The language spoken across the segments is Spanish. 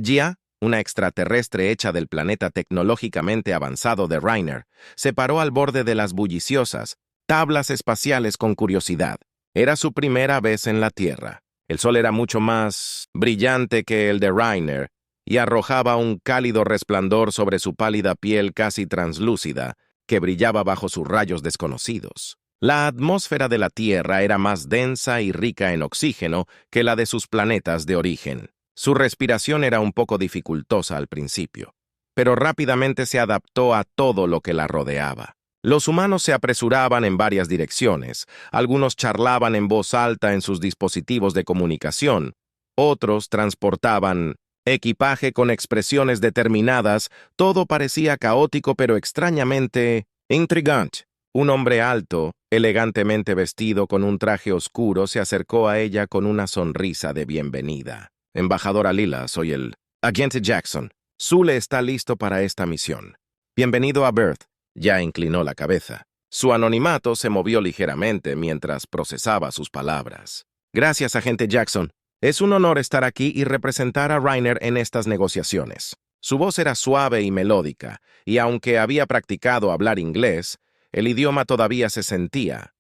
Jia, una extraterrestre hecha del planeta tecnológicamente avanzado de Reiner, se paró al borde de las bulliciosas tablas espaciales con curiosidad. Era su primera vez en la Tierra. El sol era mucho más brillante que el de Reiner y arrojaba un cálido resplandor sobre su pálida piel casi translúcida que brillaba bajo sus rayos desconocidos. La atmósfera de la Tierra era más densa y rica en oxígeno que la de sus planetas de origen. Su respiración era un poco dificultosa al principio, pero rápidamente se adaptó a todo lo que la rodeaba. Los humanos se apresuraban en varias direcciones, algunos charlaban en voz alta en sus dispositivos de comunicación, otros transportaban equipaje con expresiones determinadas, todo parecía caótico pero extrañamente intrigante. Un hombre alto, elegantemente vestido con un traje oscuro, se acercó a ella con una sonrisa de bienvenida. Embajadora Lila, soy el agente Jackson. Zule está listo para esta misión. Bienvenido a Birth. Ya inclinó la cabeza. Su anonimato se movió ligeramente mientras procesaba sus palabras. Gracias, agente Jackson. Es un honor estar aquí y representar a Reiner en estas negociaciones. Su voz era suave y melódica, y aunque había practicado hablar inglés, el idioma todavía se sentía.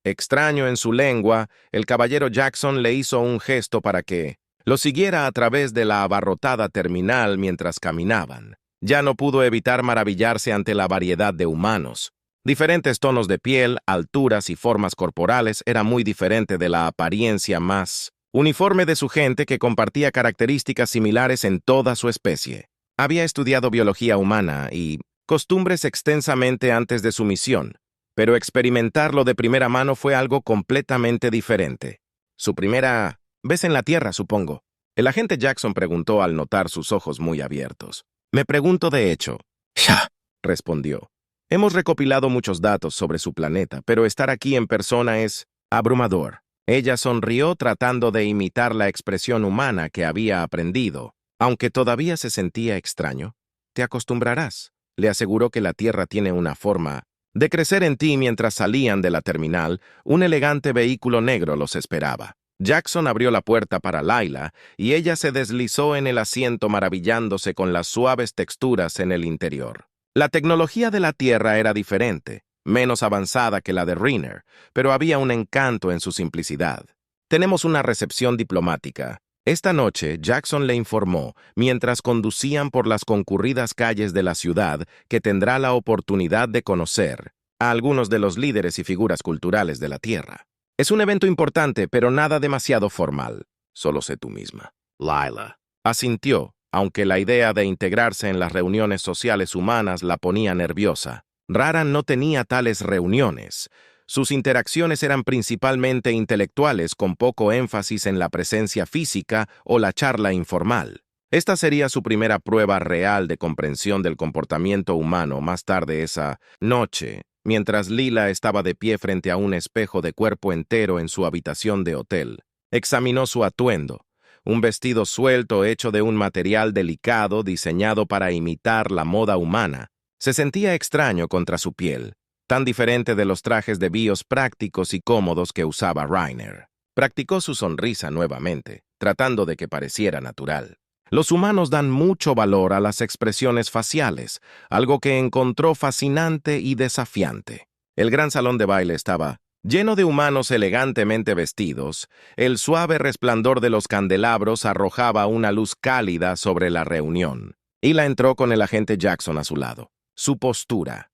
Extraño en su lengua, el caballero Jackson le hizo un gesto para que lo siguiera a través de la abarrotada terminal mientras caminaban. Ya no pudo evitar maravillarse ante la variedad de humanos. Diferentes tonos de piel, alturas y formas corporales era muy diferente de la apariencia más uniforme de su gente que compartía características similares en toda su especie. Había estudiado biología humana y costumbres extensamente antes de su misión, pero experimentarlo de primera mano fue algo completamente diferente. Su primera vez en la Tierra, supongo. El agente Jackson preguntó al notar sus ojos muy abiertos. Me pregunto de hecho. Ya, respondió. Hemos recopilado muchos datos sobre su planeta, pero estar aquí en persona es abrumador. Ella sonrió tratando de imitar la expresión humana que había aprendido. Aunque todavía se sentía extraño, te acostumbrarás. Le aseguró que la Tierra tiene una forma de crecer en ti. Mientras salían de la terminal, un elegante vehículo negro los esperaba. Jackson abrió la puerta para Layla y ella se deslizó en el asiento maravillándose con las suaves texturas en el interior. La tecnología de la Tierra era diferente, menos avanzada que la de Reiner, pero había un encanto en su simplicidad. Tenemos una recepción diplomática. Esta noche, Jackson le informó, mientras conducían por las concurridas calles de la ciudad, que tendrá la oportunidad de conocer a algunos de los líderes y figuras culturales de la Tierra. Es un evento importante, pero nada demasiado formal. Solo sé tú misma. Layla asintió, aunque la idea de integrarse en las reuniones sociales humanas la ponía nerviosa. Rara no tenía tales reuniones. Sus interacciones eran principalmente intelectuales, con poco énfasis en la presencia física o la charla informal. Esta sería su primera prueba real de comprensión del comportamiento humano. Más tarde esa noche, mientras Lila estaba de pie frente a un espejo de cuerpo entero en su habitación de hotel, examinó su atuendo, un vestido suelto hecho de un material delicado diseñado para imitar la moda humana. Se sentía extraño contra su piel, tan diferente de los trajes de bios prácticos y cómodos que usaba Reiner. Practicó su sonrisa nuevamente, tratando de que pareciera natural. Los humanos dan mucho valor a las expresiones faciales, algo que encontró fascinante y desafiante. El gran salón de baile estaba lleno de humanos elegantemente vestidos. El suave resplandor de los candelabros arrojaba una luz cálida sobre la reunión. Hila entró con el agente Jackson a su lado. Su postura.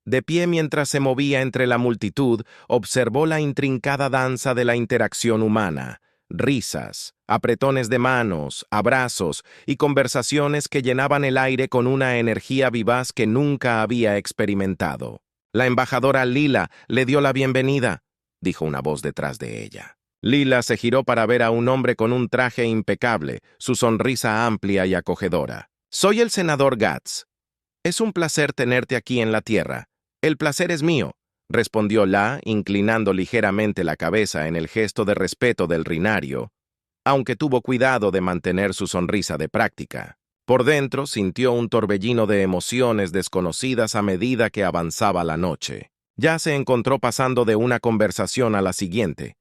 De pie mientras se movía entre la multitud, observó la intrincada danza de la interacción humana. Risas, apretones de manos, abrazos y conversaciones que llenaban el aire con una energía vivaz que nunca había experimentado. La embajadora Lila le dio la bienvenida, dijo una voz detrás de ella. Lila se giró para ver a un hombre con un traje impecable, su sonrisa amplia y acogedora. Soy el senador Gatz. Es un placer tenerte aquí en la Tierra. El placer es mío, respondió La, inclinando ligeramente la cabeza en el gesto de respeto del rinario, aunque tuvo cuidado de mantener su sonrisa de práctica. Por dentro sintió un torbellino de emociones desconocidas a medida que avanzaba la noche. Ya se encontró pasando de una conversación a la siguiente.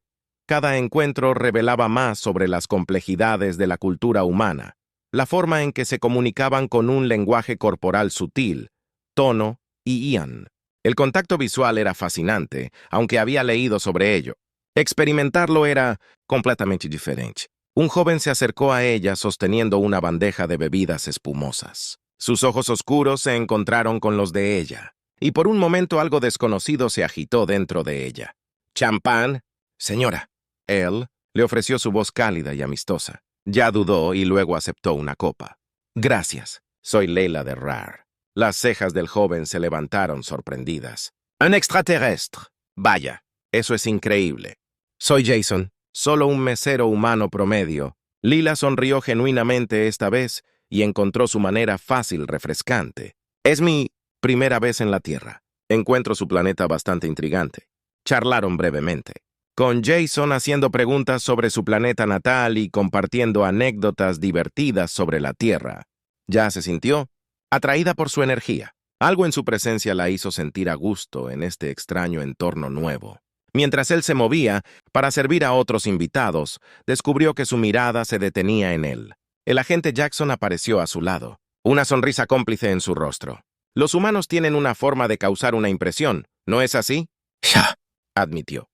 Cada encuentro revelaba más sobre las complejidades de la cultura humana. la forma en que se comunicaban con un lenguaje corporal sutil, tono y ian. El contacto visual era fascinante, aunque había leído sobre ello. Experimentarlo era completamente diferente. Un joven se acercó a ella sosteniendo una bandeja de bebidas espumosas. Sus ojos oscuros se encontraron con los de ella, y por un momento algo desconocido se agitó dentro de ella. «¿Champán?» «Señora». Él le ofreció su voz cálida y amistosa. Ya dudó y luego aceptó una copa. «Gracias. Soy Leila de RAR». Las cejas del joven se levantaron sorprendidas. «Un extraterrestre. Vaya, eso es increíble». «Soy Jason, solo un mesero humano promedio». Lila sonrió genuinamente esta vez y encontró su manera fácil, refrescante. «Es mi primera vez en la Tierra. Encuentro su planeta bastante intrigante». Charlaron brevemente, con Jason haciendo preguntas sobre su planeta natal y compartiendo anécdotas divertidas sobre la Tierra. Ya se sintió atraída por su energía. Algo en su presencia la hizo sentir a gusto en este extraño entorno nuevo. Mientras él se movía para servir a otros invitados, descubrió que su mirada se detenía en él. El agente Jackson apareció a su lado, una sonrisa cómplice en su rostro. Los humanos tienen una forma de causar una impresión, ¿no es así? «Ya», admitió.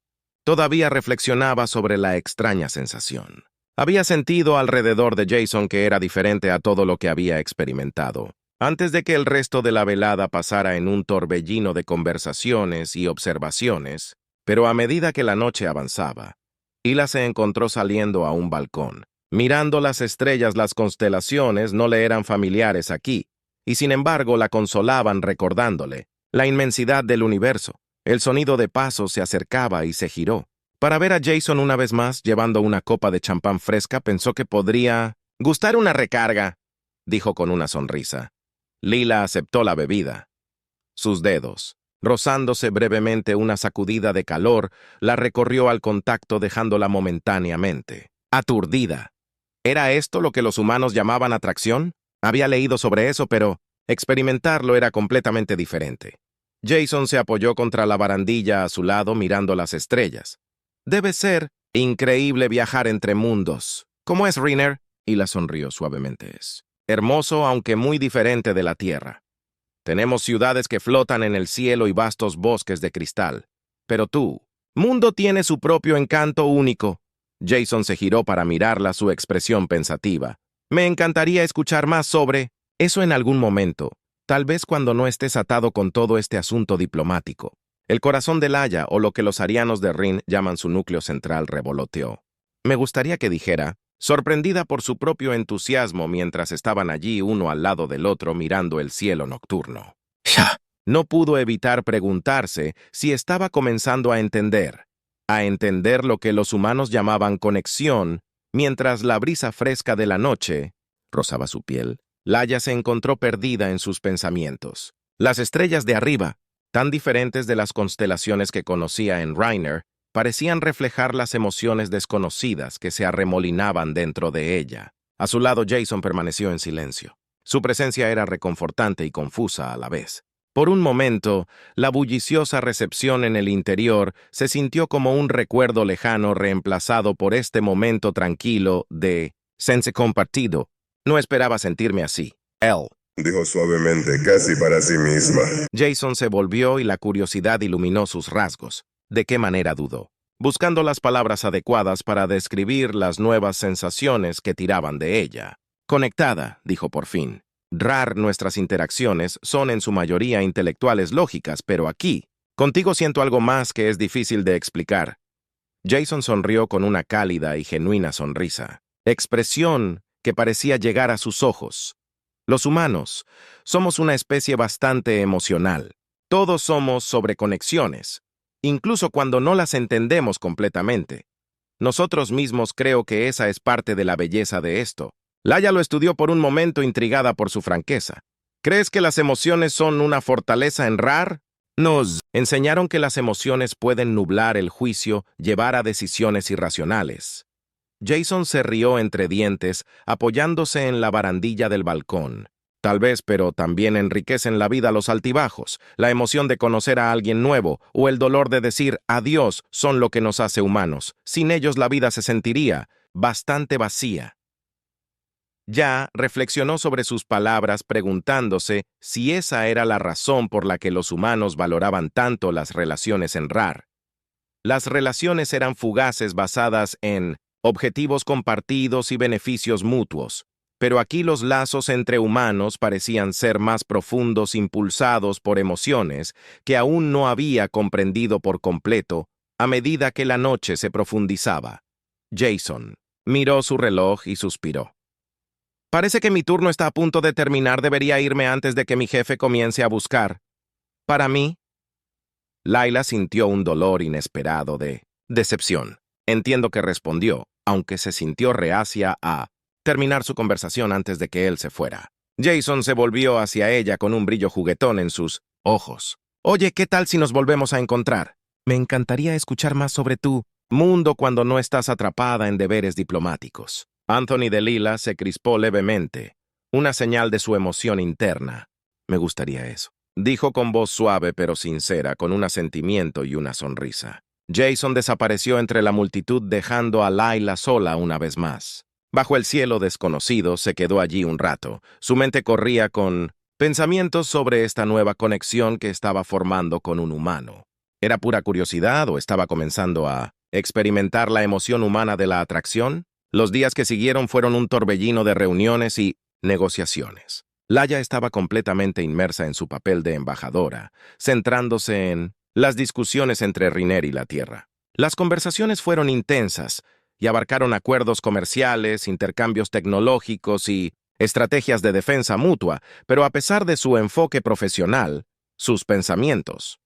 Todavía reflexionaba sobre la extraña sensación. Había sentido alrededor de Jason que era diferente a todo lo que había experimentado. Antes de que el resto de la velada pasara en un torbellino de conversaciones y observaciones, pero a medida que la noche avanzaba, Hila se encontró saliendo a un balcón. Mirando las estrellas, las constelaciones no le eran familiares aquí, y sin embargo la consolaban recordándole la inmensidad del universo. El sonido de pasos se acercaba y se giró. Para ver a Jason una vez más llevando una copa de champán fresca, pensó que podría gustar una recarga, dijo con una sonrisa. Lila aceptó la bebida. Sus dedos, rozándose brevemente una sacudida de calor, la recorrió al contacto dejándola momentáneamente aturdida. ¿Era esto lo que los humanos llamaban atracción? Había leído sobre eso, pero experimentarlo era completamente diferente. Jason se apoyó contra la barandilla a su lado mirando las estrellas. «Debe ser increíble viajar entre mundos. ¿Cómo es, Rainer?» Y la sonrió suavemente. «Es hermoso, aunque muy diferente de la Tierra. Tenemos ciudades que flotan en el cielo y vastos bosques de cristal. Pero tú, mundo tiene su propio encanto único». Jason se giró para mirarla, su expresión pensativa. «Me encantaría escuchar más sobre eso en algún momento. Tal vez cuando no estés atado con todo este asunto diplomático». El corazón de Laia, o lo que los arianos de Rin llaman su núcleo central, revoloteó. Me gustaría que dijera, sorprendida por su propio entusiasmo mientras estaban allí uno al lado del otro mirando el cielo nocturno. ¡Ya! No pudo evitar preguntarse si estaba comenzando a entender lo que los humanos llamaban conexión, mientras la brisa fresca de la noche rozaba su piel. Laia se encontró perdida en sus pensamientos. Las estrellas de arriba, tan diferentes de las constelaciones que conocía en Rainer, parecían reflejar las emociones desconocidas que se arremolinaban dentro de ella. A su lado, Jason permaneció en silencio. Su presencia era reconfortante y confusa a la vez. Por un momento, la bulliciosa recepción en el interior se sintió como un recuerdo lejano reemplazado por este momento tranquilo de sense compartido. No esperaba sentirme así. Él dijo suavemente, casi para sí misma. Jason se volvió y la curiosidad iluminó sus rasgos. ¿De qué manera dudó? Buscando las palabras adecuadas para describir las nuevas sensaciones que tiraban de ella. Conectada, dijo por fin. RAR, nuestras interacciones son en su mayoría intelectuales lógicas, pero aquí, contigo siento algo más que es difícil de explicar. Jason sonrió con una cálida y genuina sonrisa, expresión que parecía llegar a sus ojos. Los humanos somos una especie bastante emocional. Todos somos sobreconexiones, incluso cuando no las entendemos completamente. Nosotros mismos creo que esa es parte de la belleza de esto. Laia lo estudió por un momento intrigada por su franqueza. ¿Crees que las emociones son una fortaleza en RAR? Nos enseñaron que las emociones pueden nublar el juicio, llevar a decisiones irracionales. Jason se rió entre dientes, apoyándose en la barandilla del balcón. Tal vez, pero también enriquecen la vida los altibajos. La emoción de conocer a alguien nuevo o el dolor de decir adiós son lo que nos hace humanos. Sin ellos la vida se sentiría bastante vacía. Ya reflexionó sobre sus palabras preguntándose si esa era la razón por la que los humanos valoraban tanto las relaciones en RAR. Las relaciones eran fugaces basadas en objetivos compartidos y beneficios mutuos, pero aquí los lazos entre humanos parecían ser más profundos, impulsados por emociones que aún no había comprendido por completo a medida que la noche se profundizaba. Jason miró su reloj y suspiró. Parece que mi turno está a punto de terminar. Debería irme antes de que mi jefe comience a buscar. Para mí, Layla sintió un dolor inesperado de decepción. Entiendo que respondió, aunque se sintió reacia a terminar su conversación antes de que él se fuera. Jason se volvió hacia ella con un brillo juguetón en sus ojos. Oye, ¿qué tal si nos volvemos a encontrar? Me encantaría escuchar más sobre tu mundo cuando no estás atrapada en deberes diplomáticos. Anthony de Lila se crispó levemente, una señal de su emoción interna. Me gustaría eso, dijo con voz suave pero sincera, con un asentimiento y una sonrisa. Jason desapareció entre la multitud dejando a Layla sola una vez más. Bajo el cielo desconocido se quedó allí un rato. Su mente corría con pensamientos sobre esta nueva conexión que estaba formando con un humano. ¿Era pura curiosidad o estaba comenzando a experimentar la emoción humana de la atracción? Los días que siguieron fueron un torbellino de reuniones y negociaciones. Layla estaba completamente inmersa en su papel de embajadora, centrándose en las discusiones entre Riner y la Tierra. Las conversaciones fueron intensas y abarcaron acuerdos comerciales, intercambios tecnológicos y estrategias de defensa mutua, pero a pesar de su enfoque profesional, sus pensamientos.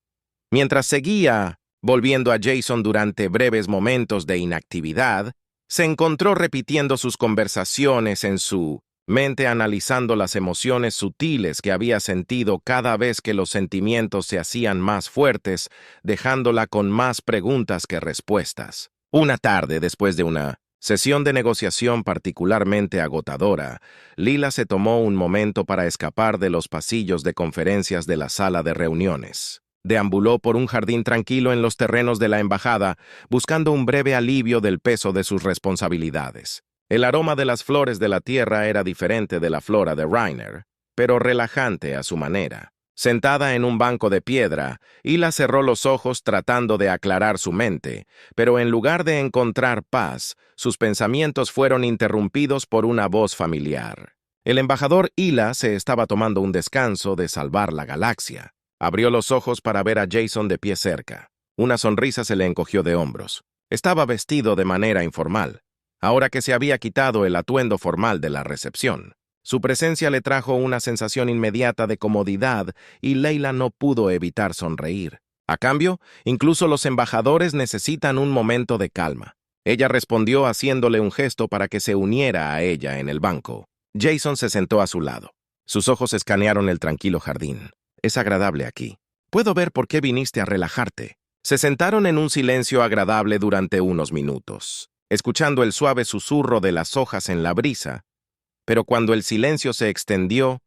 Mientras seguía volviendo a Jason durante breves momentos de inactividad, se encontró repitiendo sus conversaciones en su mente, analizando las emociones sutiles que había sentido cada vez que los sentimientos se hacían más fuertes, dejándola con más preguntas que respuestas. Una tarde, después de una sesión de negociación particularmente agotadora, Lila se tomó un momento para escapar de los pasillos de conferencias de la sala de reuniones. Deambuló por un jardín tranquilo en los terrenos de la embajada, buscando un breve alivio del peso de sus responsabilidades. El aroma de las flores de la tierra era diferente de la flora de Reiner, pero relajante a su manera. Sentada en un banco de piedra, Hila cerró los ojos tratando de aclarar su mente, pero en lugar de encontrar paz, sus pensamientos fueron interrumpidos por una voz familiar. El embajador Hila se estaba tomando un descanso de salvar la galaxia. Abrió los ojos para ver a Jason de pie cerca. Una sonrisa se le encogió de hombros. Estaba vestido de manera informal, ahora que se había quitado el atuendo formal de la recepción. Su presencia le trajo una sensación inmediata de comodidad y Layla no pudo evitar sonreír. A cambio, incluso los embajadores necesitan un momento de calma. Ella respondió haciéndole un gesto para que se uniera a ella en el banco. Jason se sentó a su lado. Sus ojos escanearon el tranquilo jardín. Es agradable aquí. Puedo ver por qué viniste a relajarte. Se sentaron en un silencio agradable durante unos minutos, escuchando el suave susurro de las hojas en la brisa. Pero cuando el silencio se extendió,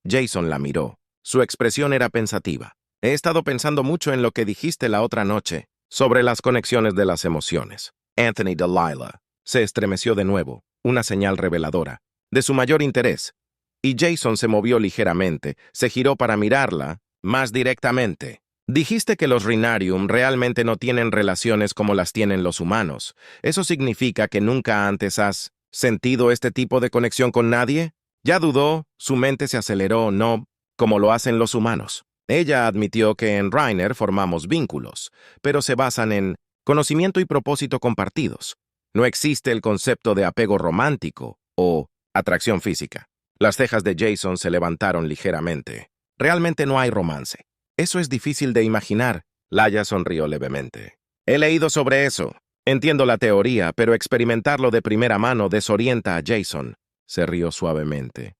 Jason la miró. Su expresión era pensativa. He estado pensando mucho en lo que dijiste la otra noche, sobre las conexiones de las emociones. Anthony de Lila se estremeció de nuevo, una señal reveladora de su mayor interés. Y Jason se movió ligeramente, se giró para mirarla más directamente. Dijiste que los Rhinarium realmente no tienen relaciones como las tienen los humanos. ¿Eso significa que nunca antes has sentido este tipo de conexión con nadie? Ya dudó, su mente se aceleró, no como lo hacen los humanos. Ella admitió que en Reiner formamos vínculos, pero se basan en conocimiento y propósito compartidos. No existe el concepto de apego romántico o atracción física. Las cejas de Jason se levantaron ligeramente. Realmente no hay romance. Eso es difícil de imaginar. Layla sonrió levemente. He leído sobre eso. Entiendo la teoría, pero experimentarlo de primera mano desorienta a Jason. Se rió suavemente.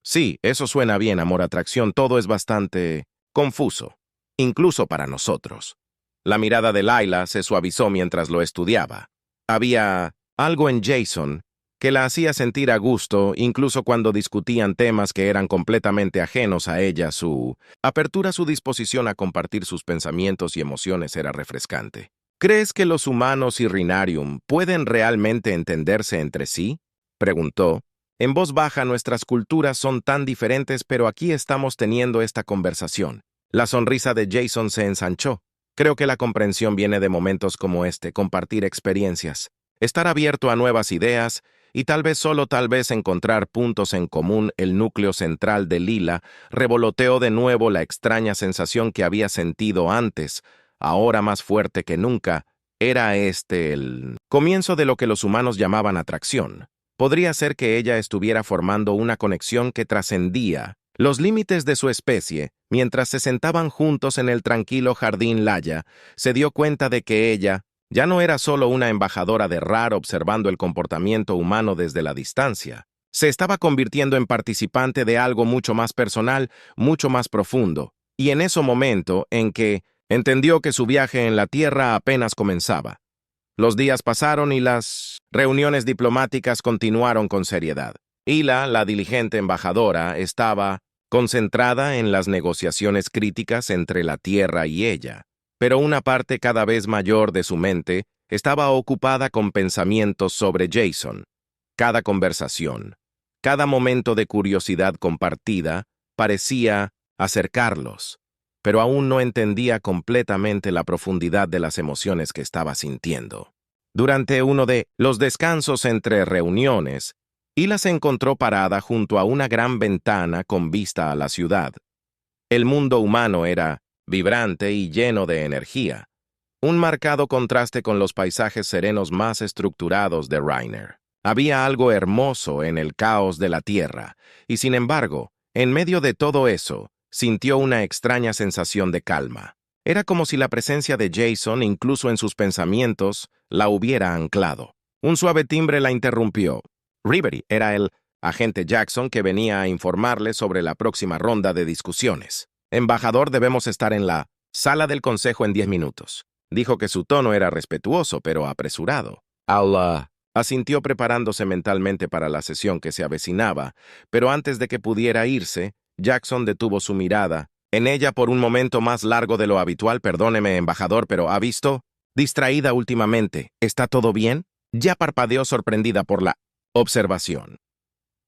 Sí, eso suena bien, amor-atracción. Todo es bastante confuso, incluso para nosotros. La mirada de Layla se suavizó mientras lo estudiaba. Había algo en Jason que la hacía sentir a gusto, incluso cuando discutían temas que eran completamente ajenos a ella. Su apertura, su disposición a compartir sus pensamientos y emociones era refrescante. ¿Crees que los humanos y Rhinarium pueden realmente entenderse entre sí?, preguntó, En voz baja, nuestras culturas son tan diferentes, pero aquí estamos teniendo esta conversación. La sonrisa de Jason se ensanchó. Creo que la comprensión viene de momentos como este, compartir experiencias, estar abierto a nuevas ideas y tal vez solo tal vez encontrar puntos en común. El núcleo central de Lila revoloteó de nuevo la extraña sensación que había sentido antes, ahora más fuerte que nunca. Era el comienzo de lo que los humanos llamaban atracción. Podría ser que ella estuviera formando una conexión que trascendía los límites de su especie. Mientras se sentaban juntos en el tranquilo jardín Laya, se dio cuenta de que ella ya no era solo una embajadora de RAR observando el comportamiento humano desde la distancia. Se estaba convirtiendo en participante de algo mucho más personal, mucho más profundo. Y en ese momento en que entendió que su viaje en la Tierra apenas comenzaba. Los días pasaron y las reuniones diplomáticas continuaron con seriedad. Hila, la diligente embajadora, estaba concentrada en las negociaciones críticas entre la Tierra y ella, pero una parte cada vez mayor de su mente estaba ocupada con pensamientos sobre Jason. Cada conversación, cada momento de curiosidad compartida parecía acercarlos, pero aún no entendía completamente la profundidad de las emociones que estaba sintiendo. Durante uno de los descansos entre reuniones, Hila se encontró parada junto a una gran ventana con vista a la ciudad. El mundo humano era vibrante y lleno de energía, un marcado contraste con los paisajes serenos más estructurados de Rainer. Había algo hermoso en el caos de la Tierra, y sin embargo, en medio de todo eso, sintió una extraña sensación de calma. Era como si la presencia de Jason, incluso en sus pensamientos, la hubiera anclado. Un suave timbre la interrumpió. Ribery era el agente Jackson que venía a informarle sobre la próxima ronda de discusiones. Embajador, debemos estar en la sala del consejo en 10 minutos. Dijo que su tono era respetuoso, pero apresurado. Aula asintió preparándose mentalmente para la sesión que se avecinaba, pero antes de que pudiera irse, Jackson detuvo su mirada en ella por un momento más largo de lo habitual. Perdóneme, embajador, pero ¿ha visto? Distraída últimamente. ¿Está todo bien? Ya parpadeó sorprendida por la observación.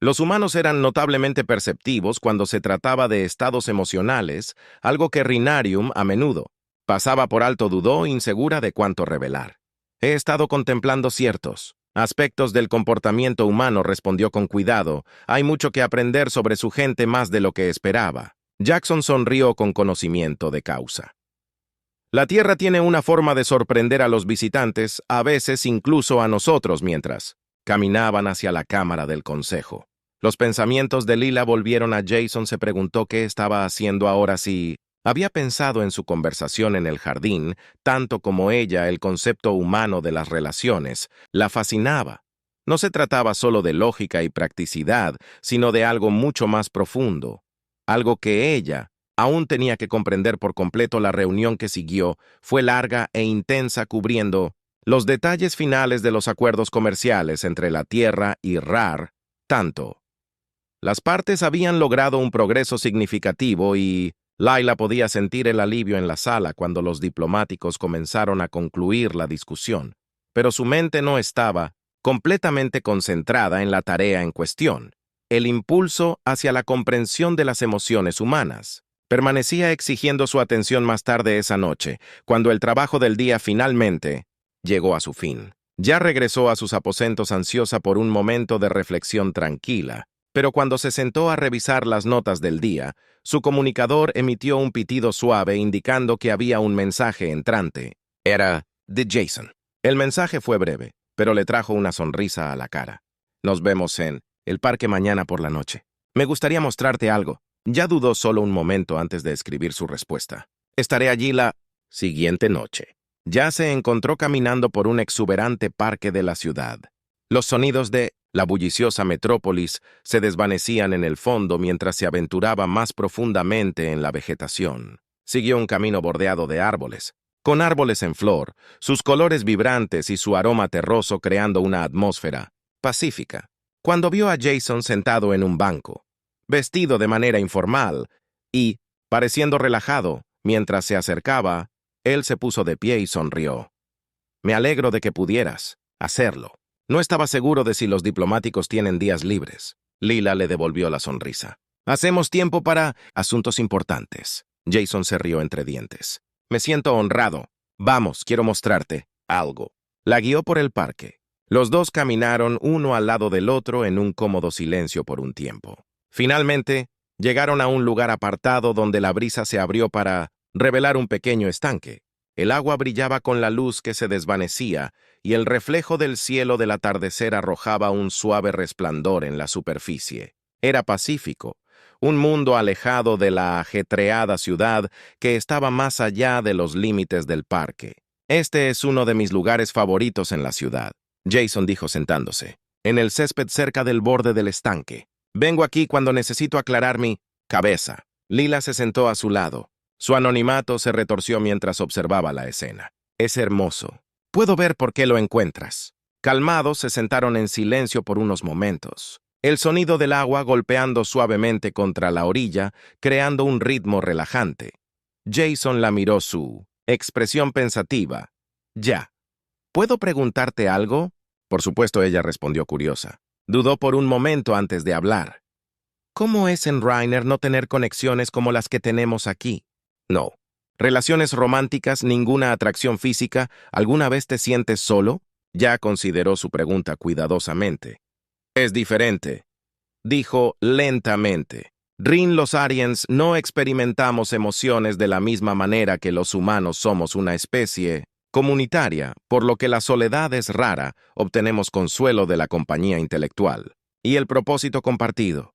Los humanos eran notablemente perceptivos cuando se trataba de estados emocionales, algo que Rhinarium a menudo pasaba por alto. Dudó, insegura de cuánto revelar. He estado contemplando ciertos aspectos del comportamiento humano, respondió con cuidado. Hay mucho que aprender sobre su gente, más de lo que esperaba. Jackson sonrió con conocimiento de causa. La Tierra tiene una forma de sorprender a los visitantes, a veces incluso a nosotros. Mientras caminaban hacia la cámara del consejo, los pensamientos de Lila volvieron a Jason. Se preguntó qué estaba haciendo ahora. Si había pensado en su conversación en el jardín, tanto como ella. El concepto humano de las relaciones la fascinaba. No se trataba solo de lógica y practicidad, sino de algo mucho más profundo, algo que ella aún tenía que comprender por completo. La reunión que siguió fue larga e intensa, cubriendo los detalles finales de los acuerdos comerciales entre la Tierra y RAR. Tanto las partes habían logrado un progreso significativo y Lila podía sentir el alivio en la sala cuando los diplomáticos comenzaron a concluir la discusión, pero su mente no estaba completamente concentrada en la tarea en cuestión. El impulso hacia la comprensión de las emociones humanas permanecía exigiendo su atención. Más tarde esa noche, cuando el trabajo del día finalmente llegó a su fin, ya regresó a sus aposentos ansiosa por un momento de reflexión tranquila, pero cuando se sentó a revisar las notas del día, su comunicador emitió un pitido suave indicando que había un mensaje entrante. Era de Jason. El mensaje fue breve, pero le trajo una sonrisa a la cara. Nos vemos en el parque mañana por la noche. Me gustaría mostrarte algo. Ya dudó solo un momento antes de escribir su respuesta. Estaré allí la siguiente noche. Ya se encontró caminando por un exuberante parque de la ciudad. Los sonidos de la bulliciosa metrópolis se desvanecían en el fondo mientras se aventuraba más profundamente en la vegetación. Siguió un camino bordeado de árboles, con árboles en flor, sus colores vibrantes y su aroma terroso creando una atmósfera pacífica. Cuando vio a Jason sentado en un banco, vestido de manera informal y pareciendo relajado mientras se acercaba, él se puso de pie y sonrió. Me alegro de que pudieras hacerlo. No estaba seguro de si los diplomáticos tienen días libres. Lila le devolvió la sonrisa. Hacemos tiempo para asuntos importantes. Jason se rió entre dientes. Me siento honrado. Vamos, quiero mostrarte algo. La guió por el parque. Los dos caminaron uno al lado del otro en un cómodo silencio por un tiempo. Finalmente, llegaron a un lugar apartado donde la brisa se abrió para revelar un pequeño estanque. El agua brillaba con la luz que se desvanecía y el reflejo del cielo del atardecer arrojaba un suave resplandor en la superficie. Era pacífico, un mundo alejado de la ajetreada ciudad que estaba más allá de los límites del parque. Este es uno de mis lugares favoritos en la ciudad, Jason dijo sentándose, en el césped cerca del borde del estanque. Vengo aquí cuando necesito aclarar mi cabeza. Lila se sentó a su lado. Su anonimato se retorció mientras observaba la escena. Es hermoso. Puedo ver por qué lo encuentras. Calmados, se sentaron en silencio por unos momentos. El sonido del agua golpeando suavemente contra la orilla, creando un ritmo relajante. Jason la miró su expresión pensativa. Ya. ¿Puedo preguntarte algo? Por supuesto, ella respondió curiosa. Dudó por un momento antes de hablar. ¿Cómo es en Rainer no tener conexiones como las que tenemos aquí? No. ¿Relaciones románticas, ninguna atracción física? ¿Alguna vez te sientes solo? Ya consideró su pregunta cuidadosamente. Es diferente, dijo lentamente. Los Arians no experimentamos emociones de la misma manera que los humanos somos una especie comunitaria, por lo que la soledad es rara, obtenemos consuelo de la compañía intelectual y el propósito compartido.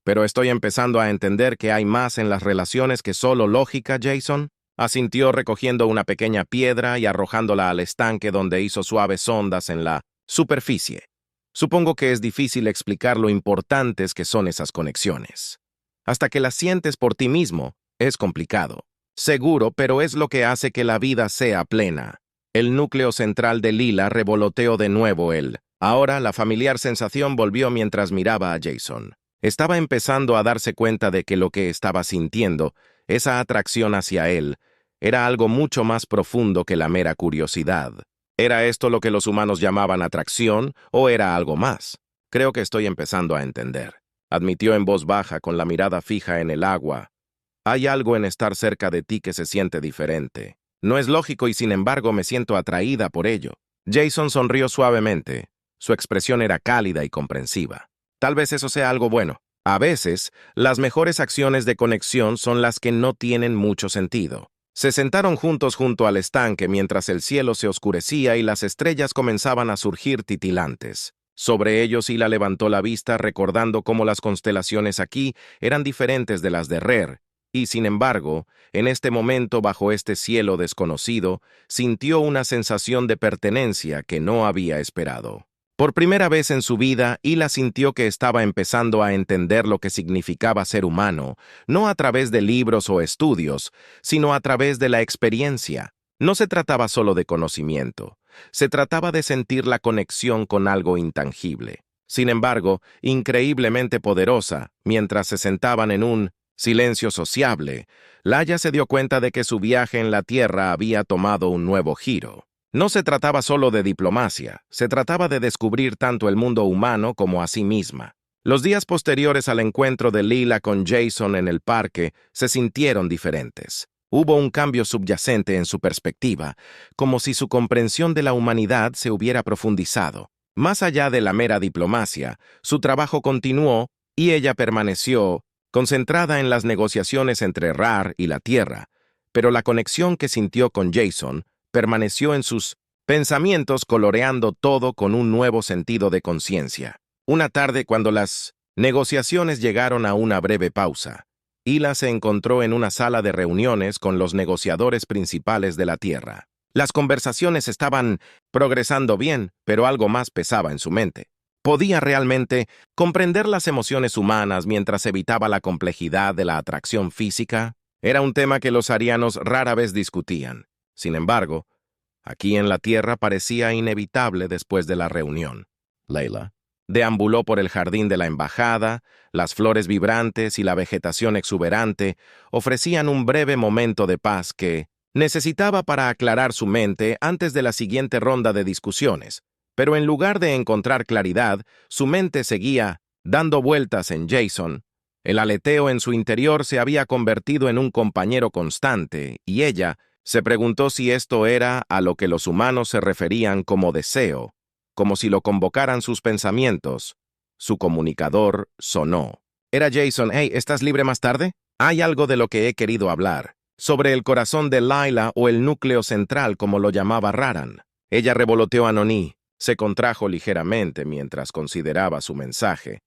Pero estoy empezando a entender que hay más en las relaciones que solo lógica, Jason. Asintió recogiendo una pequeña piedra y arrojándola al estanque donde hizo suaves ondas en la superficie. Supongo que es difícil explicar lo importantes que son esas conexiones. Hasta que las sientes por ti mismo, es complicado. Seguro, pero es lo que hace que la vida sea plena. El núcleo central de Lila revoloteó de nuevo él. Ahora la familiar sensación volvió mientras miraba a Jason. Estaba empezando a darse cuenta de que lo que estaba sintiendo, esa atracción hacia él, era algo mucho más profundo que la mera curiosidad. ¿Era esto lo que los humanos llamaban atracción o era algo más? Creo que estoy empezando a entender. Admitió en voz baja con la mirada fija en el agua. Hay algo en estar cerca de ti que se siente diferente. No es lógico y sin embargo me siento atraída por ello. Jason sonrió suavemente. Su expresión era cálida y comprensiva. Tal vez eso sea algo bueno. A veces, las mejores acciones de conexión son las que no tienen mucho sentido. Se sentaron juntos junto al estanque mientras el cielo se oscurecía y las estrellas comenzaban a surgir titilantes. Sobre ellos Hila levantó la vista recordando cómo las constelaciones aquí eran diferentes de las de Rer, y sin embargo, en este momento bajo este cielo desconocido, sintió una sensación de pertenencia que no había esperado. Por primera vez en su vida, Hila sintió que estaba empezando a entender lo que significaba ser humano, no a través de libros o estudios, sino a través de la experiencia. No se trataba solo de conocimiento, se trataba de sentir la conexión con algo intangible. Sin embargo, increíblemente poderosa, mientras se sentaban en un silencio sociable, Laia se dio cuenta de que su viaje en la Tierra había tomado un nuevo giro. No se trataba solo de diplomacia, se trataba de descubrir tanto el mundo humano como a sí misma. Los días posteriores al encuentro de Lila con Jason en el parque se sintieron diferentes. Hubo un cambio subyacente en su perspectiva, como si su comprensión de la humanidad se hubiera profundizado. Más allá de la mera diplomacia, su trabajo continuó y ella permaneció concentrada en las negociaciones entre Rar y la Tierra, pero la conexión que sintió con Jason permaneció en sus pensamientos coloreando todo con un nuevo sentido de conciencia. Una tarde, cuando las negociaciones llegaron a una breve pausa, Hila se encontró en una sala de reuniones con los negociadores principales de la Tierra. Las conversaciones estaban progresando bien, pero algo más pesaba en su mente. ¿Podía realmente comprender las emociones humanas mientras evitaba la complejidad de la atracción física? Era un tema que los arianos rara vez discutían. Sin embargo, aquí en la Tierra parecía inevitable después de la reunión. Layla deambuló por el jardín de la embajada, las flores vibrantes y la vegetación exuberante ofrecían un breve momento de paz que necesitaba para aclarar su mente antes de la siguiente ronda de discusiones. Pero en lugar de encontrar claridad, su mente seguía dando vueltas en Jason. El aleteo en su interior se había convertido en un compañero constante, y ella se preguntó si esto era a lo que los humanos se referían como deseo, como si lo convocaran sus pensamientos. Su comunicador sonó. Era Jason. Hey, ¿estás libre más tarde? Hay algo de lo que he querido hablar. Sobre el corazón de Lila o el núcleo central, como lo llamaba Raran. Ella revoloteó a Noni. Se contrajo ligeramente mientras consideraba su mensaje.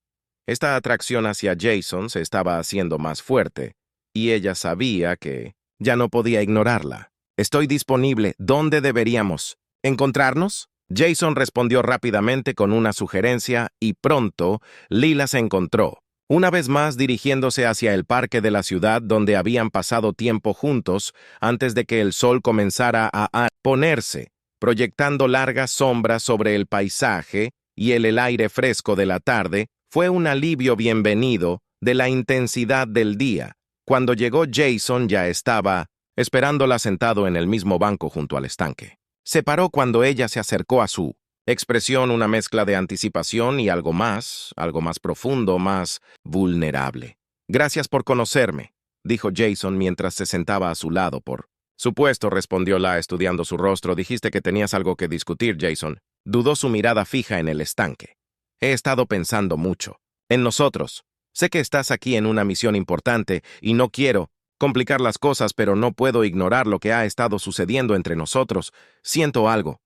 Esta atracción hacia Jason se estaba haciendo más fuerte, y ella sabía que ya no podía ignorarla. Estoy disponible. ¿Dónde deberíamos encontrarnos? Jason respondió rápidamente con una sugerencia y pronto Lila se encontró, una vez más dirigiéndose hacia el parque de la ciudad donde habían pasado tiempo juntos antes de que el sol comenzara a ponerse, proyectando largas sombras sobre el paisaje y el aire fresco de la tarde. Fue un alivio bienvenido de la intensidad del día. Cuando llegó Jason ya estaba esperándola sentado en el mismo banco junto al estanque. Se paró cuando ella se acercó a su expresión, una mezcla de anticipación y algo más profundo, más vulnerable. Gracias por conocerme, dijo Jason mientras se sentaba a su lado. Por supuesto, respondió la estudiando su rostro. Dijiste que tenías algo que discutir, Jason. Dudó su mirada fija en el estanque. He estado pensando mucho en nosotros. Sé que estás aquí en una misión importante y no quiero complicar las cosas, pero no puedo ignorar lo que ha estado sucediendo entre nosotros. Siento algo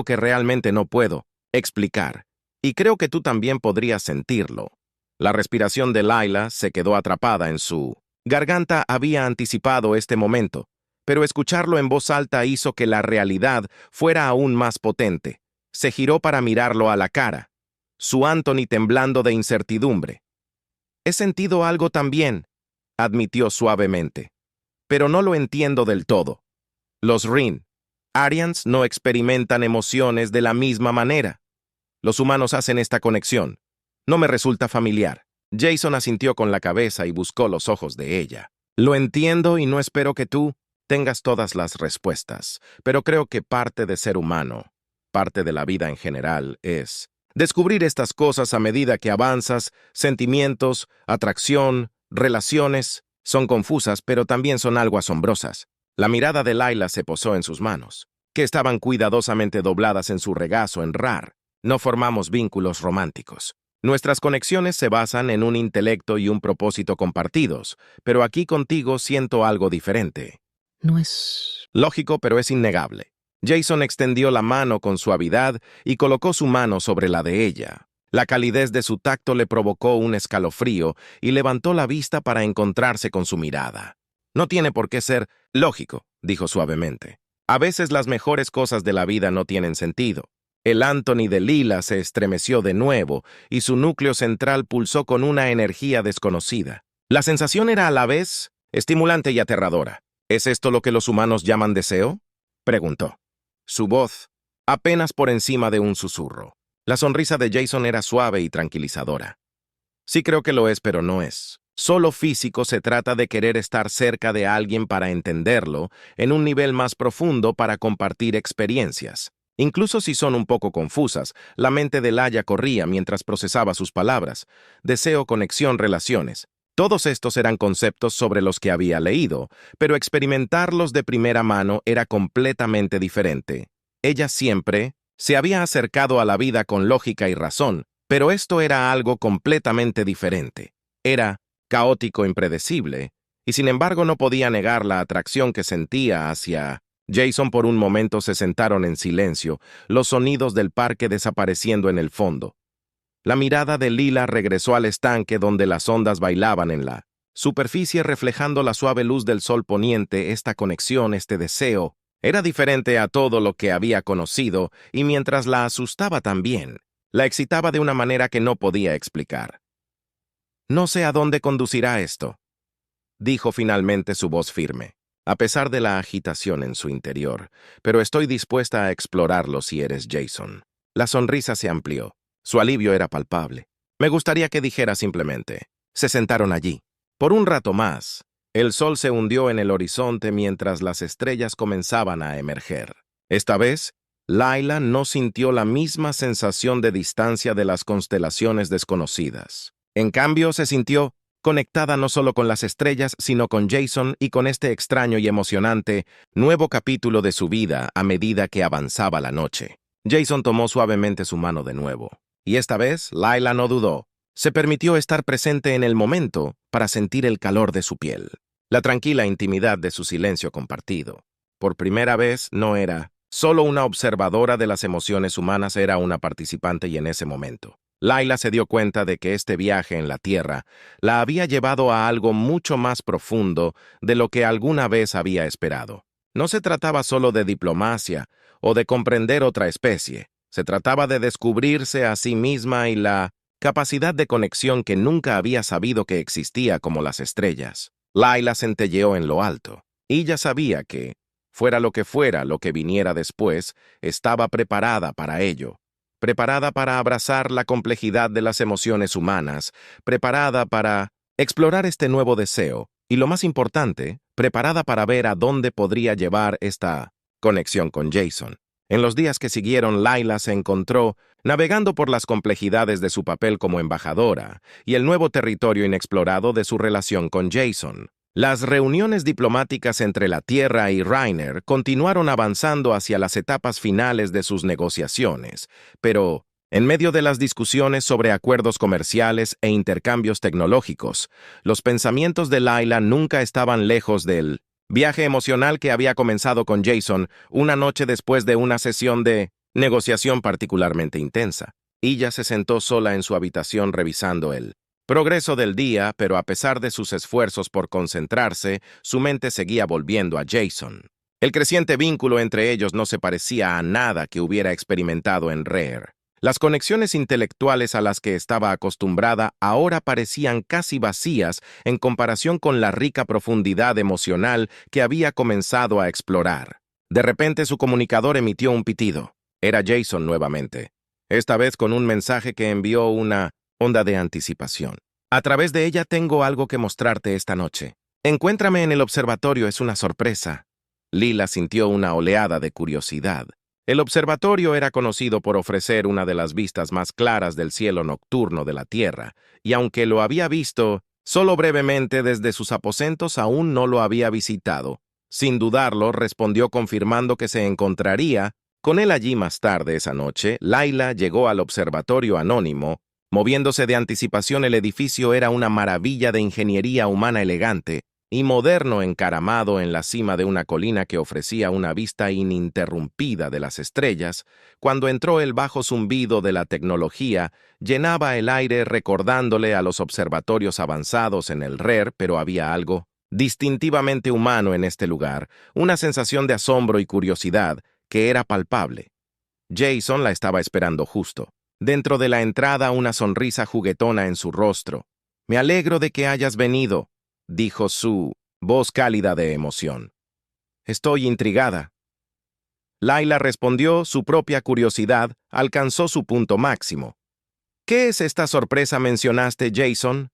que realmente no puedo explicar, y creo que tú también podrías sentirlo. La respiración de Lila se quedó atrapada en su garganta. Había anticipado este momento, pero escucharlo en voz alta hizo que la realidad fuera aún más potente. Se giró para mirarlo a la cara, su Anthony temblando de incertidumbre. He sentido algo también, admitió suavemente, pero no lo entiendo del todo. Los Arians no experimentan emociones de la misma manera. Los humanos hacen esta conexión. No me resulta familiar. Jason asintió con la cabeza y buscó los ojos de ella. Lo entiendo y no espero que tú tengas todas las respuestas, pero creo que parte de ser humano, parte de la vida en general, es descubrir estas cosas a medida que avanzas. Sentimientos, atracción, relaciones, son confusas, pero también son algo asombrosas. La mirada de Lila se posó en sus manos, que estaban cuidadosamente dobladas en su regazo en Rar. No formamos vínculos románticos. Nuestras conexiones se basan en un intelecto y un propósito compartidos, pero aquí contigo siento algo diferente. No es lógico, pero es innegable. Jason extendió la mano con suavidad y colocó su mano sobre la de ella. La calidez de su tacto le provocó un escalofrío y levantó la vista para encontrarse con su mirada. No tiene por qué ser lógico, dijo suavemente. A veces las mejores cosas de la vida no tienen sentido. El Anthony de Lila se estremeció de nuevo y su núcleo central pulsó con una energía desconocida. La sensación era a la vez estimulante y aterradora. ¿Es esto lo que los humanos llaman deseo?, preguntó. Su voz, apenas por encima de un susurro. La sonrisa de Jason era suave y tranquilizadora. Sí creo que lo es, pero no es solo físico. Se trata de querer estar cerca de alguien para entenderlo en un nivel más profundo, para compartir experiencias. Incluso si son un poco confusas, la mente de Laya corría mientras procesaba sus palabras. Deseo, conexión, relaciones. Todos estos eran conceptos sobre los que había leído, pero experimentarlos de primera mano era completamente diferente. Ella siempre se había acercado a la vida con lógica y razón, pero esto era algo completamente diferente. Era caótico, impredecible, y sin embargo no podía negar la atracción que sentía hacia Jason. Por un momento se sentaron en silencio, los sonidos del parque desapareciendo en el fondo. La mirada de Lila regresó al estanque donde las ondas bailaban en la superficie reflejando la suave luz del sol poniente. Esta conexión, este deseo, era diferente a todo lo que había conocido, y mientras la asustaba también, la excitaba de una manera que no podía explicar. No sé a dónde conducirá esto, dijo finalmente, su voz firme, a pesar de la agitación en su interior, pero estoy dispuesta a explorarlo si eres Jason. La sonrisa se amplió. Su alivio era palpable. Me gustaría que dijera simplemente. Se sentaron allí. Por un rato más, el sol se hundió en el horizonte mientras las estrellas comenzaban a emerger. Esta vez, Layla no sintió la misma sensación de distancia de las constelaciones desconocidas. En cambio, se sintió conectada no solo con las estrellas, sino con Jason y con este extraño y emocionante nuevo capítulo de su vida a medida que avanzaba la noche. Jason tomó suavemente su mano de nuevo. Y esta vez, Layla no dudó. Se permitió estar presente en el momento para sentir el calor de su piel, la tranquila intimidad de su silencio compartido. Por primera vez, no era solo una observadora de las emociones humanas, era una participante y en ese momento, Layla se dio cuenta de que este viaje en la Tierra la había llevado a algo mucho más profundo de lo que alguna vez había esperado. No se trataba solo de diplomacia o de comprender otra especie. Se trataba de descubrirse a sí misma y la capacidad de conexión que nunca había sabido que existía como las estrellas. Layla centelleó en lo alto, y ya sabía que, fuera lo que viniera después, estaba preparada para ello. Preparada para abrazar la complejidad de las emociones humanas, preparada para explorar este nuevo deseo, y lo más importante, preparada para ver a dónde podría llevar esta conexión con Jason. En los días que siguieron, Layla se encontró navegando por las complejidades de su papel como embajadora y el nuevo territorio inexplorado de su relación con Jason. Las reuniones diplomáticas entre la Tierra y Reiner continuaron avanzando hacia las etapas finales de sus negociaciones, pero, en medio de las discusiones sobre acuerdos comerciales e intercambios tecnológicos, los pensamientos de Layla nunca estaban lejos del viaje emocional que había comenzado con Jason una noche después de una sesión de negociación particularmente intensa. Ella se sentó sola en su habitación revisando el progreso del día, pero a pesar de sus esfuerzos por concentrarse, su mente seguía volviendo a Jason. El creciente vínculo entre ellos no se parecía a nada que hubiera experimentado en Rare. Las conexiones intelectuales a las que estaba acostumbrada ahora parecían casi vacías en comparación con la rica profundidad emocional que había comenzado a explorar. De repente su comunicador emitió un pitido. Era Jason nuevamente, esta vez con un mensaje que envió una onda de anticipación. A través de ella tengo algo que mostrarte esta noche. Encuéntrame en el observatorio, es una sorpresa. Lila sintió una oleada de curiosidad. El observatorio era conocido por ofrecer una de las vistas más claras del cielo nocturno de la Tierra, y aunque lo había visto solo brevemente desde sus aposentos, aún no lo había visitado. Sin dudarlo, respondió confirmando que se encontraría con él allí más tarde esa noche. Layla llegó al observatorio anónimo. Moviéndose de anticipación, el edificio era una maravilla de ingeniería humana elegante y moderno, encaramado en la cima de una colina que ofrecía una vista ininterrumpida de las estrellas. Cuando entró, el bajo zumbido de la tecnología llenaba el aire, recordándole a los observatorios avanzados en el RER, pero había algo distintivamente humano en este lugar, una sensación de asombro y curiosidad que era palpable. Jason la estaba esperando justo. Dentro de la entrada, una sonrisa juguetona en su rostro. «Me alegro de que hayas venido», dijo su voz cálida de emoción. «Estoy intrigada». Layla respondió, su propia curiosidad alcanzó su punto máximo. «¿Qué es esta sorpresa mencionaste, Jason?»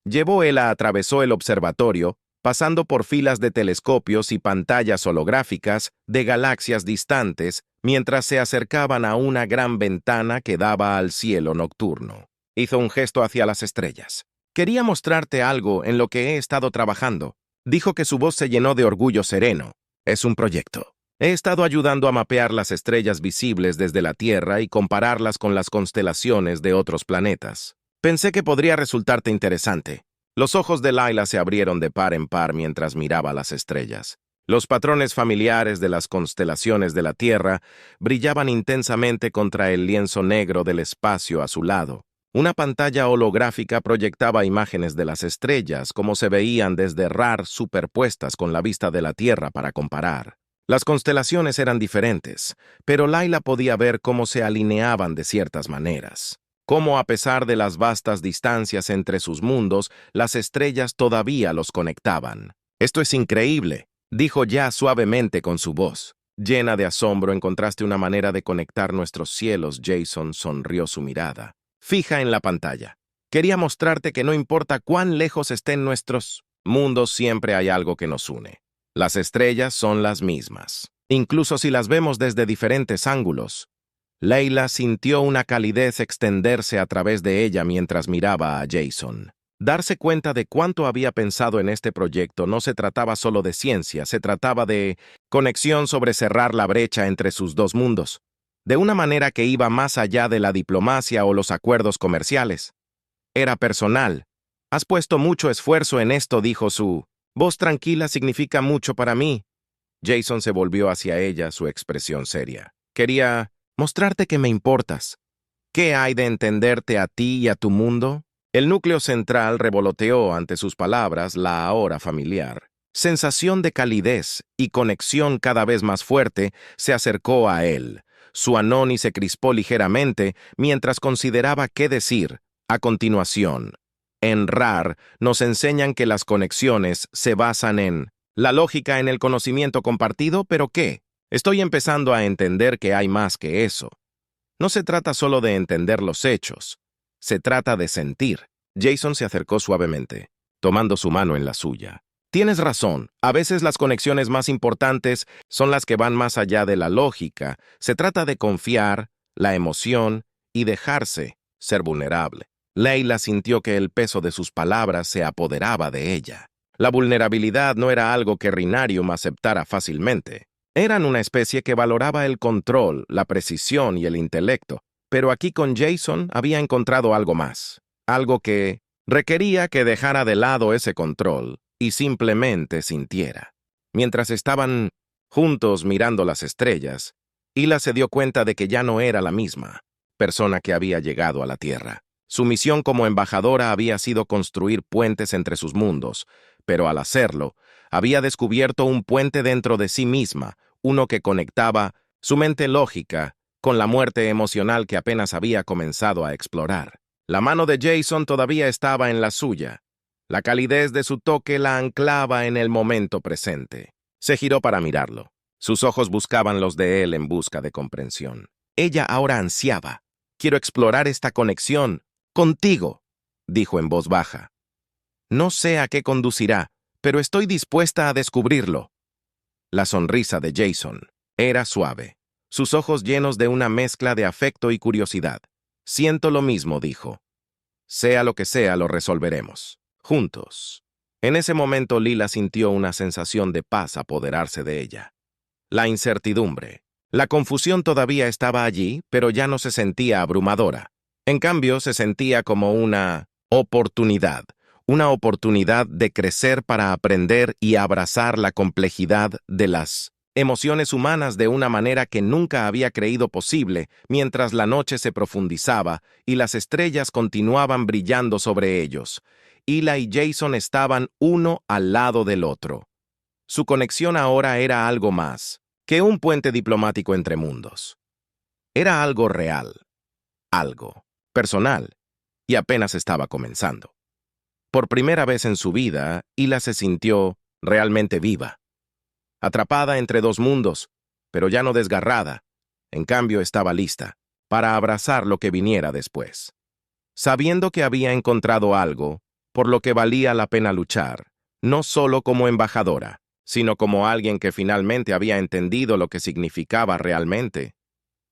Él atravesó el observatorio, pasando por filas de telescopios y pantallas holográficas de galaxias distantes, mientras se acercaban a una gran ventana que daba al cielo nocturno. Hizo un gesto hacia las estrellas. «Quería mostrarte algo en lo que he estado trabajando». Dijo que su voz se llenó de orgullo sereno. «Es un proyecto. He estado ayudando a mapear las estrellas visibles desde la Tierra y compararlas con las constelaciones de otros planetas. Pensé que podría resultarte interesante». Los ojos de Layla se abrieron de par en par mientras miraba las estrellas. Los patrones familiares de las constelaciones de la Tierra brillaban intensamente contra el lienzo negro del espacio a su lado. Una pantalla holográfica proyectaba imágenes de las estrellas como se veían desde RAR superpuestas con la vista de la Tierra para comparar. Las constelaciones eran diferentes, pero Layla podía ver cómo se alineaban de ciertas maneras. Cómo a pesar de las vastas distancias entre sus mundos, las estrellas todavía los conectaban. «Esto es increíble», dijo ya suavemente con su voz. Llena de asombro, encontraste una manera de conectar nuestros cielos. Jason sonrió su mirada fija en la pantalla. «Quería mostrarte que no importa cuán lejos estén nuestros mundos, siempre hay algo que nos une. Las estrellas son las mismas». incluso si las vemos desde diferentes ángulos. Leila sintió una calidez extenderse a través de ella mientras miraba a Jason. Darse cuenta de cuánto había pensado en este proyecto no se trataba solo de ciencia, se trataba de conexión sobre cerrar la brecha entre sus dos mundos, de una manera que iba más allá de la diplomacia o los acuerdos comerciales. Era personal. Has puesto mucho esfuerzo en esto, dijo su voz tranquila, significa mucho para mí. Jason se volvió hacia ella, su expresión seria. Quería mostrarte que me importas. ¿Qué hay de entenderte a ti y a tu mundo? El núcleo central revoloteó ante sus palabras la ahora familiar. Sensación de calidez y conexión cada vez más fuerte se acercó a él. Su anoni se crispó ligeramente mientras consideraba qué decir. A continuación, en RAR nos enseñan que las conexiones se basan en la lógica en el conocimiento compartido, ¿pero qué? Estoy empezando a entender que hay más que eso. No se trata solo de entender los hechos. Se trata de sentir. Jason se acercó suavemente, tomando su mano en la suya. Tienes razón, a veces las conexiones más importantes son las que van más allá de la lógica. Se trata de confiar, la emoción y dejarse ser vulnerable. Leila sintió que el peso de sus palabras se apoderaba de ella. La vulnerabilidad no era algo que Rhinarium aceptara fácilmente. Eran una especie que valoraba el control, la precisión y el intelecto, pero aquí con Jason había encontrado algo más, algo que requería que dejara de lado ese control y simplemente sintiera. Mientras estaban juntos mirando las estrellas, Hila se dio cuenta de que ya no era la misma persona que había llegado a la Tierra. Su misión como embajadora había sido construir puentes entre sus mundos, pero al hacerlo, había descubierto un puente dentro de sí misma, uno que conectaba su mente lógica con la muerte emocional que apenas había comenzado a explorar. La mano de Jason todavía estaba en la suya. La calidez de su toque la anclaba en el momento presente. Se giró para mirarlo. Sus ojos buscaban los de él en busca de comprensión. Ella ahora ansiaba. Quiero explorar esta conexión contigo, dijo en voz baja. No sé a qué conducirá, pero estoy dispuesta a descubrirlo. La sonrisa de Jason era suave, sus ojos llenos de una mezcla de afecto y curiosidad. Siento lo mismo, dijo. Sea lo que sea, lo resolveremos. Juntos. En ese momento Lila sintió una sensación de paz apoderarse de ella. La incertidumbre. La confusión todavía estaba allí, pero ya no se sentía abrumadora. En cambio, se sentía como una oportunidad de crecer para aprender y abrazar la complejidad de las emociones humanas de una manera que nunca había creído posible mientras la noche se profundizaba y las estrellas continuaban brillando sobre ellos. Hila y Jason estaban uno al lado del otro. Su conexión ahora era algo más que un puente diplomático entre mundos. Era algo real, algo personal, y apenas estaba comenzando. Por primera vez en su vida, Hila se sintió realmente viva. Atrapada entre dos mundos, pero ya no desgarrada. En cambio, estaba lista para abrazar lo que viniera después. Sabiendo que había encontrado algo por lo que valía la pena luchar, no solo como embajadora, sino como alguien que finalmente había entendido lo que significaba realmente.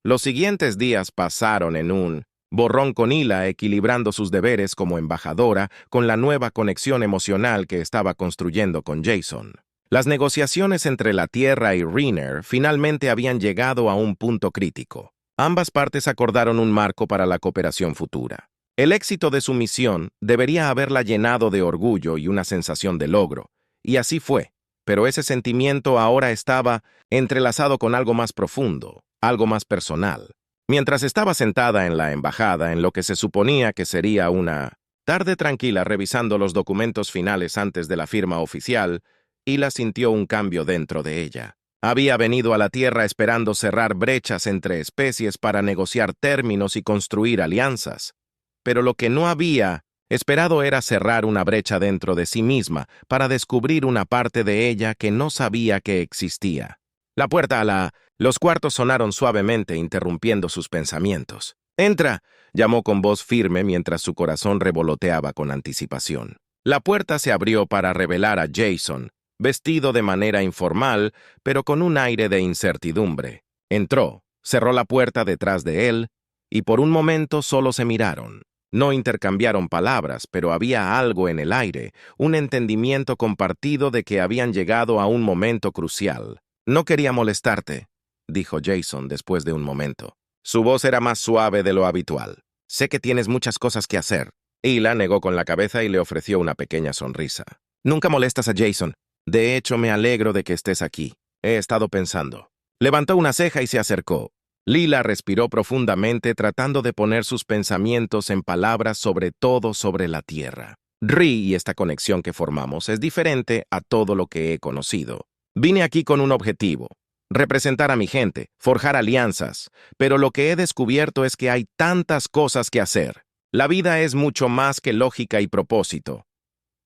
Los siguientes días pasaron en un borrón con Hila equilibrando sus deberes como embajadora con la nueva conexión emocional que estaba construyendo con Jason. Las negociaciones entre la Tierra y Rhynar finalmente habían llegado a un punto crítico. Ambas partes acordaron un marco para la cooperación futura. El éxito de su misión debería haberla llenado de orgullo y una sensación de logro, y así fue, pero ese sentimiento ahora estaba entrelazado con algo más profundo, algo más personal. Mientras estaba sentada en la embajada en lo que se suponía que sería una tarde tranquila revisando los documentos finales antes de la firma oficial, Hila sintió un cambio dentro de ella. Había venido a la Tierra esperando cerrar brechas entre especies para negociar términos y construir alianzas. Pero lo que no había esperado era cerrar una brecha dentro de sí misma para descubrir una parte de ella que no sabía que existía. La puerta a los cuartos sonaron suavemente, interrumpiendo sus pensamientos. «¡Entra!», llamó con voz firme mientras su corazón revoloteaba con anticipación. La puerta se abrió para revelar a Jason, vestido de manera informal, pero con un aire de incertidumbre. Entró, cerró la puerta detrás de él, y por un momento solo se miraron. No intercambiaron palabras, pero había algo en el aire, un entendimiento compartido de que habían llegado a un momento crucial. «No quería molestarte», dijo Jason después de un momento. Su voz era más suave de lo habitual. «Sé que tienes muchas cosas que hacer». Hila negó con la cabeza y le ofreció una pequeña sonrisa. «Nunca molestas a Jason. De hecho, me alegro de que estés aquí. He estado pensando». Levantó una ceja y se acercó. Lila respiró profundamente tratando de poner sus pensamientos en palabras sobre todo sobre la tierra. Ri y esta conexión que formamos es diferente a todo lo que he conocido. Vine aquí con un objetivo, representar a mi gente, forjar alianzas, pero lo que he descubierto es que hay tantas cosas que hacer. La vida es mucho más que lógica y propósito.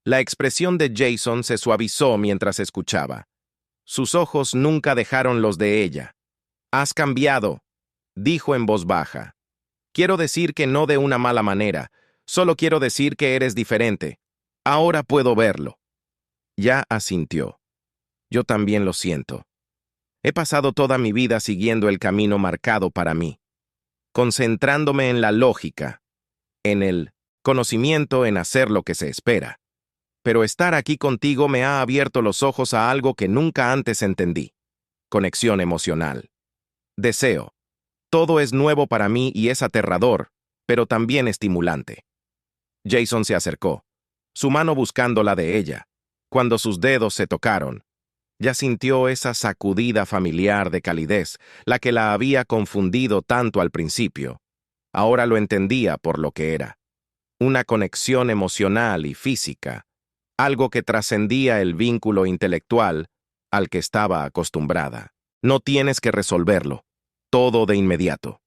La expresión de Jason se suavizó mientras escuchaba. Sus ojos nunca dejaron los de ella. «Has cambiado», dijo en voz baja. «Quiero decir que no de una mala manera, solo quiero decir que eres diferente. Ahora puedo verlo». Ya asintió. «Yo también lo siento. He pasado toda mi vida siguiendo el camino marcado para mí, concentrándome en la lógica, en el conocimiento, en hacer lo que se espera. Pero estar aquí contigo me ha abierto los ojos a algo que nunca antes entendí. Conexión emocional. Deseo. Todo es nuevo para mí y es aterrador, pero también estimulante». Jason se acercó, su mano buscando la de ella. Cuando sus dedos se tocaron, ya sintió esa sacudida familiar de calidez, la que la había confundido tanto al principio. Ahora lo entendía por lo que era. Una conexión emocional y física, algo que trascendía el vínculo intelectual al que estaba acostumbrada. «No tienes que resolverlo. Todo de inmediato»,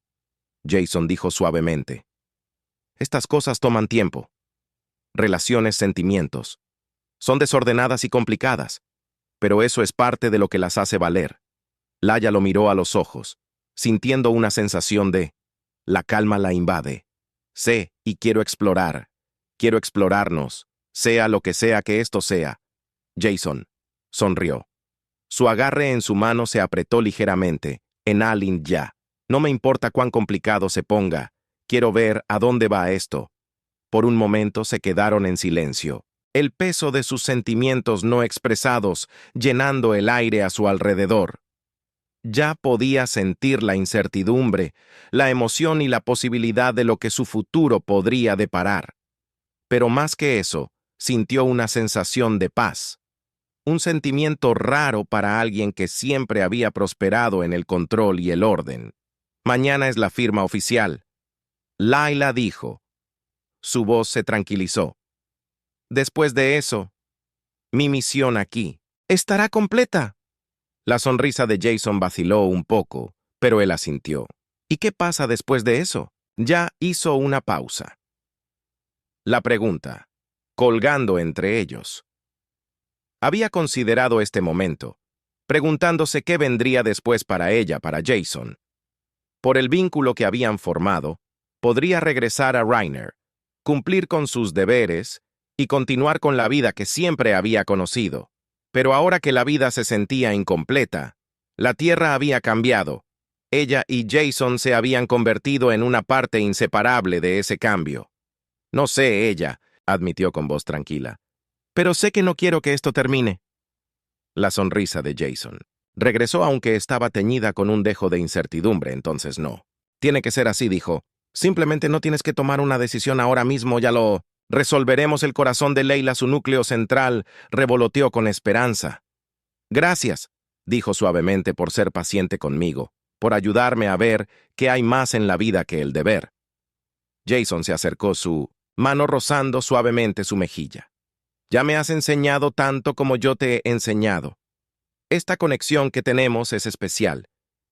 Jason dijo suavemente. «Estas cosas toman tiempo. Relaciones, sentimientos. Son desordenadas y complicadas, pero eso es parte de lo que las hace valer». Laia lo miró a los ojos, sintiendo una sensación de... La calma la invade. «Sé y quiero explorar. Quiero explorarnos, sea lo que sea que esto sea». Jason sonrió. Su agarre en su mano se apretó ligeramente. «En Alin ya. No me importa cuán complicado se ponga. Quiero ver a dónde va esto». Por un momento se quedaron en silencio, el peso de sus sentimientos no expresados llenando el aire a su alrededor. Ya podía sentir la incertidumbre, la emoción y la posibilidad de lo que su futuro podría deparar. Pero más que eso, sintió una sensación de paz. Un sentimiento raro para alguien que siempre había prosperado en el control y el orden. «Mañana es la firma oficial», Laila dijo. Su voz se tranquilizó. «Después de eso, mi misión aquí estará completa». La sonrisa de Jason vaciló un poco, pero él asintió. «¿Y qué pasa después de eso?» Ya hizo una pausa. La pregunta, colgando entre ellos. Había considerado este momento, preguntándose qué vendría después para ella, para Jason. Por el vínculo que habían formado, podría regresar a Reiner, cumplir con sus deberes y continuar con la vida que siempre había conocido. Pero ahora que la vida se sentía incompleta, la tierra había cambiado. Ella y Jason se habían convertido en una parte inseparable de ese cambio. «No sé, ella», admitió con voz tranquila, «pero sé que no quiero que esto termine». La sonrisa de Jason regresó aunque estaba teñida con un dejo de incertidumbre, entonces no. «Tiene que ser así», dijo. «Simplemente no tienes que tomar una decisión ahora mismo, ya lo resolveremos». El corazón de Leila, su núcleo central, revoloteó con esperanza. «Gracias», dijo suavemente, «por ser paciente conmigo, por ayudarme a ver que hay más en la vida que el deber». Jason se acercó, su mano rozando suavemente su mejilla. «Ya me has enseñado tanto como yo te he enseñado. Esta conexión que tenemos es especial,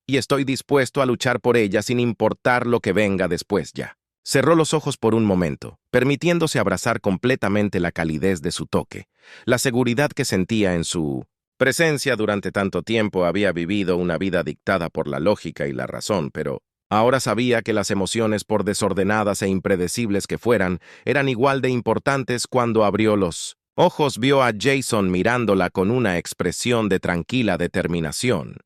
y estoy dispuesto a luchar por ella sin importar lo que venga después ya». Cerró los ojos por un momento, permitiéndose abrazar completamente la calidez de su toque, la seguridad que sentía en su presencia. Durante tanto tiempo había vivido una vida dictada por la lógica y la razón, pero ahora sabía que las emociones, por desordenadas e impredecibles que fueran, eran igual de importantes cuando abrió los ojos vio a Jason mirándola con una expresión de tranquila determinación.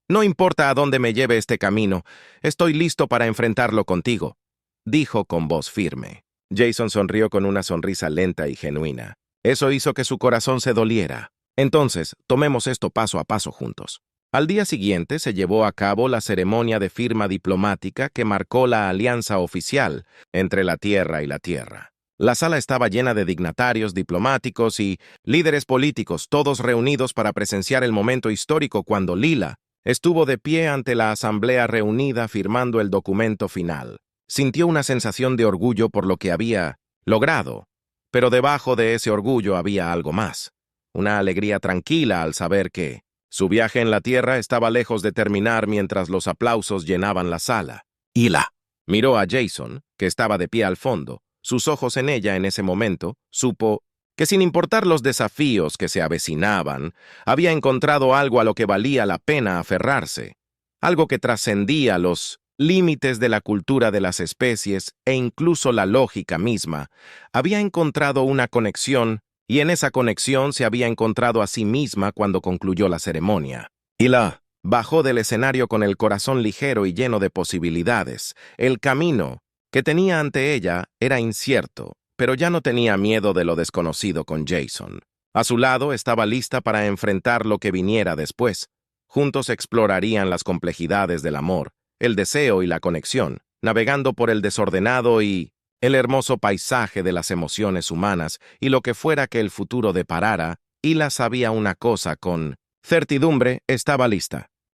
«No importa a dónde me lleve este camino, estoy listo para enfrentarlo contigo», dijo con voz firme. Jason sonrió con una sonrisa lenta y genuina. Eso hizo que su corazón se doliera. «Entonces, tomemos esto paso a paso juntos». Al día siguiente se llevó a cabo la ceremonia de firma diplomática que marcó la alianza oficial entre la Tierra y la Tierra. La sala estaba llena de dignatarios, diplomáticos y líderes políticos, todos reunidos para presenciar el momento histórico cuando Lila estuvo de pie ante la asamblea reunida firmando el documento final. Sintió una sensación de orgullo por lo que había logrado, pero debajo de ese orgullo había algo más. Una alegría tranquila al saber que su viaje en la Tierra estaba lejos de terminar mientras los aplausos llenaban la sala. Lila miró a Jason, que estaba de pie al fondo. Sus ojos en ella en ese momento, supo que sin importar los desafíos que se avecinaban, había encontrado algo a lo que valía la pena aferrarse, algo que trascendía los límites de la cultura de las especies e incluso la lógica misma. Había encontrado una conexión, y en esa conexión se había encontrado a sí misma cuando concluyó la ceremonia. Lila bajó del escenario con el corazón ligero y lleno de posibilidades. El camino que tenía ante ella era incierto, pero ya no tenía miedo de lo desconocido con Jason. A su lado estaba lista para enfrentar lo que viniera después. Juntos explorarían las complejidades del amor, el deseo y la conexión, navegando por el desordenado y el hermoso paisaje de las emociones humanas y lo que fuera que el futuro deparara. Lila sabía una cosa con certidumbre: estaba lista.